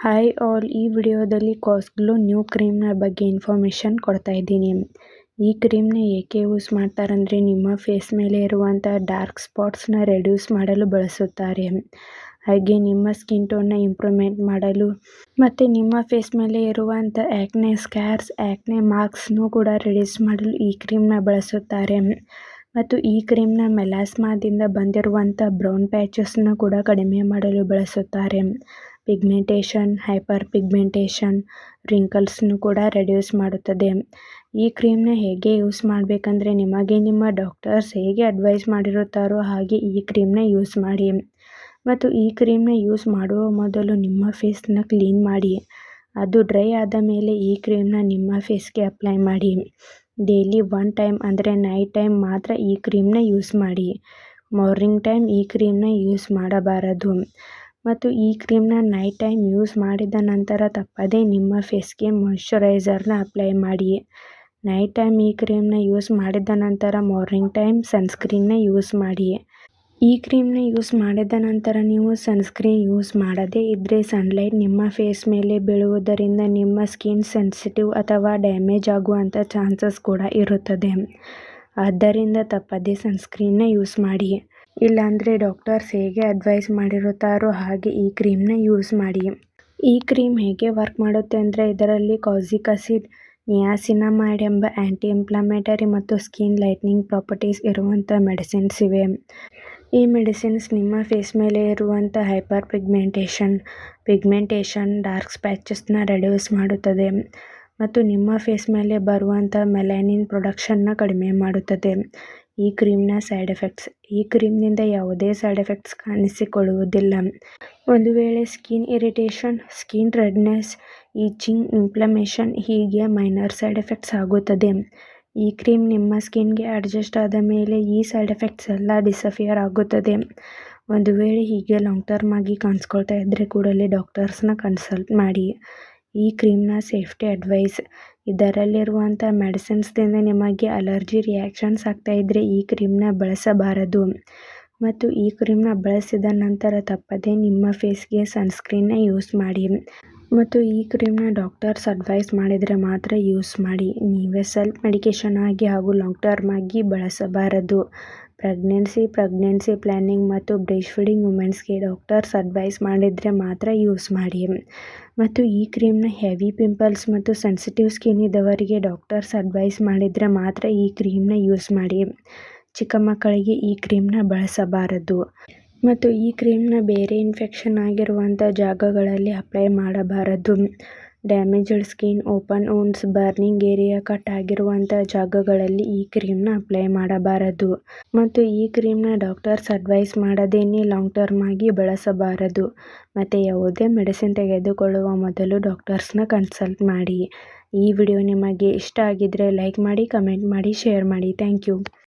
Hi all, ಈ ವಿಡಿಯೋದಲ್ಲಿ ಕಾಸ್ಗ್ಲೋ new ಕ್ರೀಮ್ನ ಬಗ್ಗೆ ಇನ್ಫಾರ್ಮೇಷನ್ ಕೊಡ್ತಾ ಇದ್ದೀನಿ. ಈ ಕ್ರೀಮ್ನ ಏಕೆ ಯೂಸ್ ಮಾಡ್ತಾರಂದರೆ ನಿಮ್ಮ ಫೇಸ್ ಮೇಲೆ ಇರುವಂಥ ಡಾರ್ಕ್ ಸ್ಪಾಟ್ಸ್ನ ರೆಡ್ಯೂಸ್ ಮಾಡಲು ಬಳಸುತ್ತಾರೆ. ಹಾಗೆ ನಿಮ್ಮ ಸ್ಕಿನ್ ಟೋನ್ನ ಇಂಪ್ರೂವ್ಮೆಂಟ್ ಮಾಡಲು ಮತ್ತು ನಿಮ್ಮ ಫೇಸ್ ಮೇಲೆ ಇರುವಂಥ ಆ್ಯಕ್ನೆ ಸ್ಕ್ಯಾರ್ಸ್, ಆ್ಯಕ್ನೆ ಮಾರ್ಕ್ಸ್ನೂ ಕೂಡ ರಿಡ್ಯೂಸ್ ಮಾಡಲು ಈ ಕ್ರೀಮ್ನ ಬಳಸುತ್ತಾರೆ. ಮತ್ತು ಈ ಕ್ರೀಮ್ನ ಮೆಲಾಸ್ಮಾದಿಂದ ಬಂದಿರುವಂಥ ಬ್ರೌನ್ ಪ್ಯಾಚಸ್ನ ಕೂಡ ಕಡಿಮೆ ಮಾಡಲು ಬಳಸುತ್ತಾರೆ. ಪಿಗ್ಮೆಂಟೇಷನ್, ಹೈಪರ್ ಪಿಗ್ಮೆಂಟೇಷನ್, ರಿಂಕಲ್ಸ್ನು ಕೂಡ ರೆಡ್ಯೂಸ್ ಮಾಡುತ್ತದೆ. ಈ ಕ್ರೀಮ್ನ ಹೇಗೆ ಯೂಸ್ ಮಾಡಬೇಕಂದ್ರೆ ನಿಮಗೆ ನಿಮ್ಮ ಡಾಕ್ಟರ್ಸ್ ಹೇಗೆ ಅಡ್ವೈಸ್ ಮಾಡಿರುತ್ತಾರೋ ಹಾಗೆ ಈ ಕ್ರೀಮ್ನ ಯೂಸ್ ಮಾಡಿ. ಮತ್ತು ಈ ಕ್ರೀಮ್ನ ಯೂಸ್ ಮಾಡುವ ಮೊದಲು ನಿಮ್ಮ ಫೇಸ್ನ ಕ್ಲೀನ್ ಮಾಡಿ. ಅದು ಡ್ರೈ ಆದ ಮೇಲೆ ಈ ಕ್ರೀಮ್ನ ನಿಮ್ಮ ಫೇಸ್ಗೆ ಅಪ್ಲೈ ಮಾಡಿ. ಡೈಲಿ 1 ಟೈಮ್ ಅಂದರೆ ನೈಟ್ ಟೈಮ್ ಮಾತ್ರ ಈ ಕ್ರೀಮ್ನ ಯೂಸ್ ಮಾಡಿ. ಮಾರ್ನಿಂಗ್ ಟೈಮ್ ಈ ಕ್ರೀಮ್ನ ಯೂಸ್ ಮಾಡಬಾರದು. ಮತ್ತು ಈ ಕ್ರೀಮ್ನ ನೈಟ್ ಟೈಮ್ ಯೂಸ್ ಮಾಡಿದ ನಂತರ ತಪ್ಪದೇ ನಿಮ್ಮ ಫೇಸ್ಗೆ ಮಾಯ್ಶ್ಚರೈಸರ್ನ ಅಪ್ಲೈ ಮಾಡಿ. ನೈಟ್ ಟೈಮ್ ಈ ಕ್ರೀಮ್ನ ಯೂಸ್ ಮಾಡಿದ ನಂತರ ಮಾರ್ನಿಂಗ್ ಟೈಮ್ ಸನ್ಸ್ಕ್ರೀನ್ನ ಯೂಸ್ ಮಾಡಿ. ಈ ಕ್ರೀಮ್ನ ಯೂಸ್ ಮಾಡಿದ ನಂತರ ನೀವು ಸನ್ಸ್ಕ್ರೀನ್ ಯೂಸ್ ಮಾಡದೇ ಇದ್ದರೆ ಸನ್ಲೈಟ್ ನಿಮ್ಮ ಫೇಸ್ ಮೇಲೆ ಬೀಳುವುದರಿಂದ ನಿಮ್ಮ ಸ್ಕಿನ್ ಸೆನ್ಸಿಟಿವ್ ಅಥವಾ ಡ್ಯಾಮೇಜ್ ಆಗುವಂಥ ಚಾನ್ಸಸ್ ಕೂಡ ಇರುತ್ತದೆ. ಆದ್ದರಿಂದ ತಪ್ಪದೇ ಸನ್ಸ್ಕ್ರೀನ್ನ ಯೂಸ್ ಮಾಡಿ. ಇಲ್ಲಾಂದರೆ ಡಾಕ್ಟರ್ಸ್ ಹೇಗೆ ಅಡ್ವೈಸ್ ಮಾಡಿರುತ್ತಾರೋ ಹಾಗೆ ಈ ಕ್ರೀಮ್ನ ಯೂಸ್ ಮಾಡಿ. ಈ ಕ್ರೀಮ್ ಹೇಗೆ ವರ್ಕ್ ಮಾಡುತ್ತೆ ಅಂದರೆ ಇದರಲ್ಲಿ ಕಾಸಿಕ್ ಆಸಿಡ್, ನಿಯಾಸಿನಮೈಡ್ ಎಂಬ ಆ್ಯಂಟಿ ಇನ್ಫ್ಲಮೇಟರಿ ಮತ್ತು ಸ್ಕಿನ್ ಲೈಟ್ನಿಂಗ್ ಪ್ರಾಪರ್ಟೀಸ್ ಇರುವಂಥ ಮೆಡಿಸಿನ್ಸ್ ಇವೆ. ಈ ಮೆಡಿಸಿನ್ಸ್ ನಿಮ್ಮ ಫೇಸ್ ಮೇಲೆ ಇರುವಂಥ ಹೈಪರ್ ಪಿಗ್ಮೆಂಟೇಷನ್, ಡಾರ್ಕ್ ಪ್ಯಾಚಸ್ನ ರೆಡ್ಯೂಸ್ ಮಾಡುತ್ತದೆ ಮತ್ತು ನಿಮ್ಮ ಫೇಸ್ ಮೇಲೆ ಬರುವಂಥ ಮೆಲನಿನ್ ಪ್ರೊಡಕ್ಷನ್ನ ಕಡಿಮೆ ಮಾಡುತ್ತದೆ. ಈ ಕ್ರೀಮ್ನ ಸೈಡ್ ಎಫೆಕ್ಟ್ಸ್. ಈ ಕ್ರೀಮ್ನಿಂದ ಯಾವುದೇ ಸೈಡ್ ಎಫೆಕ್ಟ್ಸ್ ಕಾಣಿಸಿಕೊಳ್ಳುವುದಿಲ್ಲ. ಒಂದು ವೇಳೆ skin irritation, skin redness, itching, inflammation ಹೀಗೆ ಮೈನರ್ ಸೈಡ್ ಎಫೆಕ್ಟ್ಸ್ ಆಗುತ್ತದೆ. ಈ ಕ್ರೀಮ್ ನಿಮ್ಮ ಸ್ಕಿನ್ಗೆ ಅಡ್ಜಸ್ಟ್ ಆದ ಮೇಲೆ ಈ ಸೈಡ್ ಎಫೆಕ್ಟ್ಸ್ ಎಲ್ಲ ಡಿಸಪಿಯರ್ ಆಗುತ್ತದೆ. ಒಂದು ವೇಳೆ ಹೀಗೆ ಲಾಂಗ್ ಟರ್ಮ್ ಆಗಿ ಕಾಣಿಸ್ಕೊಳ್ತಾ ಇದ್ದರೆ ಕೂಡಲೇ ಡಾಕ್ಟರ್ಸ್ನ ಕನ್ಸಲ್ಟ್ ಮಾಡಿ. ಈ ಕ್ರೀಮ್ನ ಸೇಫ್ಟಿ ಅಡ್ವೈಸ್. ಇದರಲ್ಲಿರುವಂಥ ಮೆಡಿಸಿನ್ಸ್ದಿಂದ ನಿಮಗೆ ಅಲರ್ಜಿ ರಿಯಾಕ್ಷನ್ಸ್ ಆಗ್ತಾ ಇದ್ದರೆ ಈ ಕ್ರೀಮ್ನ ಬಳಸಬಾರದು. ಮತ್ತು ಈ ಕ್ರೀಮ್ನ ಬಳಸಿದ ನಂತರ ತಪ್ಪದೇ ನಿಮ್ಮ ಫೇಸ್ಗೆ ಸನ್ಸ್ಕ್ರೀನ್ನ ಯೂಸ್ ಮಾಡಿ. ಮತ್ತು ಈ ಕ್ರೀಮ್ನ ಡಾಕ್ಟರ್ಸ್ ಅಡ್ವೈಸ್ ಮಾಡಿದರೆ ಮಾತ್ರ ಯೂಸ್ ಮಾಡಿ. ನೀವೇ ಸೆಲ್ಫ್ ಮೆಡಿಕೇಷನ್ ಆಗಿ ಹಾಗೂ ಲಾಂಗ್ ಟರ್ಮ್ ಆಗಿ ಬಳಸಬಾರದು. ಪ್ರೆಗ್ನೆನ್ಸಿ ಪ್ಲಾನಿಂಗ್ ಮತ್ತು ಬ್ರೆಸ್ಟ್ ಫೀಡಿಂಗ್ ವುಮೆನ್ಸ್ಗೆ ಡಾಕ್ಟರ್ಸ್ ಅಡ್ವೈಸ್ ಮಾಡಿದರೆ ಮಾತ್ರ ಯೂಸ್ ಮಾಡಿ. ಮತ್ತು ಈ ಕ್ರೀಮ್ನ ಹೆವಿ ಪಿಂಪಲ್ಸ್ ಮತ್ತು ಸೆನ್ಸಿಟಿವ್ ಸ್ಕಿನ್ ಇದ್ದವರಿಗೆ ಡಾಕ್ಟರ್ಸ್ ಅಡ್ವೈಸ್ ಮಾಡಿದರೆ ಮಾತ್ರ ಈ ಕ್ರೀಮ್ನ ಯೂಸ್ ಮಾಡಿ. ಚಿಕ್ಕ ಮಕ್ಕಳಿಗೆ ಈ ಕ್ರೀಮ್ನ ಬಳಸಬಾರದು. ಮತ್ತು ಈ ಕ್ರೀಮ್ನ ಬೇರೆ ಇನ್ಫೆಕ್ಷನ್ ಆಗಿರುವಂಥ ಜಾಗಗಳಲ್ಲಿ ಅಪ್ಲೈ ಮಾಡಬಾರದು. Damaged skin, open wounds, burning area, cut ಆಗಿರುವಂಥ ಜಾಗಗಳಲ್ಲಿ ಈ ಕ್ರೀಮ್ನ ಅಪ್ಲೈ ಮಾಡಬಾರದು. ಮತ್ತು ಈ ಕ್ರೀಮ್ನ ಡಾಕ್ಟರ್ಸ್ ಅಡ್ವೈಸ್ ಮಾಡದೇನೆ ಲಾಂಗ್ ಟರ್ಮ್ ಆಗಿ ಬಳಸಬಾರದು. ಮತ್ತು ಯಾವುದೇ ಮೆಡಿಸಿನ್ ತೆಗೆದುಕೊಳ್ಳುವ ಮೊದಲು ಡಾಕ್ಟರ್ಸ್ನ ಕನ್ಸಲ್ಟ್ ಮಾಡಿ. ಈ ವಿಡಿಯೋ ನಿಮಗೆ ಇಷ್ಟ ಆಗಿದ್ದರೆ ಲೈಕ್ ಮಾಡಿ, ಕಮೆಂಟ್ ಮಾಡಿ, ಶೇರ್ ಮಾಡಿ. Thank you.